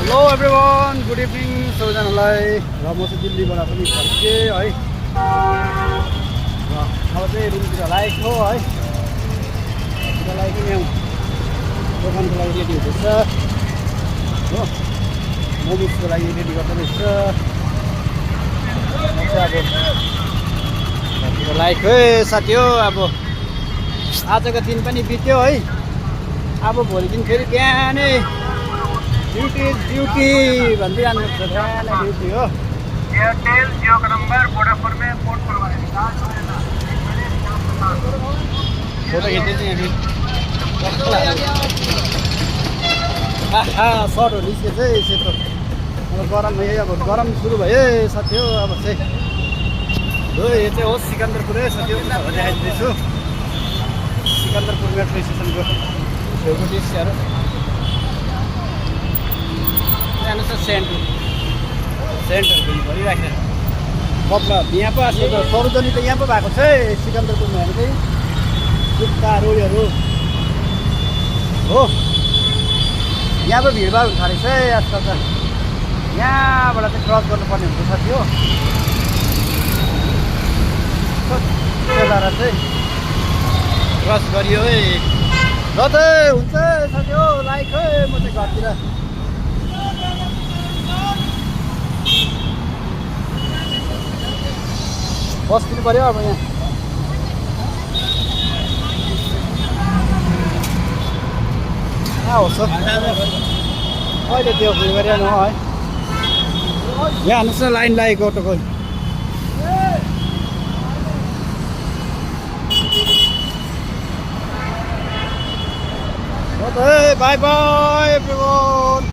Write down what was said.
Hello everyone, good evening सबैजनालाई। र म चाहिँ दिल्लीबाट पनि फर्केँ है। र अब चाहिँ रुमतिर लागेको हो है। रुमतिर लागेको यहाँ दोकानको लागि रेडी हुँदैछ हो। मोमोजको लागि रेडी गर्दै रहेछ। म चाहिँ अब घरतिर लागेको है साथी हो। अब आजको दिन पनि बित्यो है। अब भोलि दिन फेरि बिहानै ड्युटी भनिदिइरहनुपर्छ। बिहानै ड्युटी हो। एयरटेल जियो का नंबर वोडाफोन में पोर्ट करवाने फोटो खिच्दै चाहिँ यहाँ सर्टहरू निस्केछ है सेतो। अब गरम अब गरम सुरु भयो है साथी हो। अब चाहिँ हो यो चाहिँ हो सिकन्दरपुर है साथी हो। देखाइदिँदैछु सिकन्दरपुर मेट्रो स्टेसनको छेउको दृश्यहरू। जानु छ सेन्टरहरू भरिराखेर कपडा यहाँ पो आएको त सरोजनी त यहाँ पो भएको छ है सिकन्दरपुरमा। हेर्नु चाहिँ जुत्ताहरू उयोहरू हो। यहाँ पो भिडभाड हुन थालेको छ है आजकल त। यहाँबाट चाहिँ क्रस गर्नुपर्ने हुन्छ साथी हो। त्यहाँबाट चाहिँ क्रस गरियो है। र चाहिँ हुन्छ साथी हो। लाइक है म चाहिँ घरतिर बस्दिनु पऱ्यो अब यहाँ। होस् अहिले त्यो उयो गरिरहनु है। यहाँ हेर्नुहोस् न लाइन लागेको अटोको। By by everyone.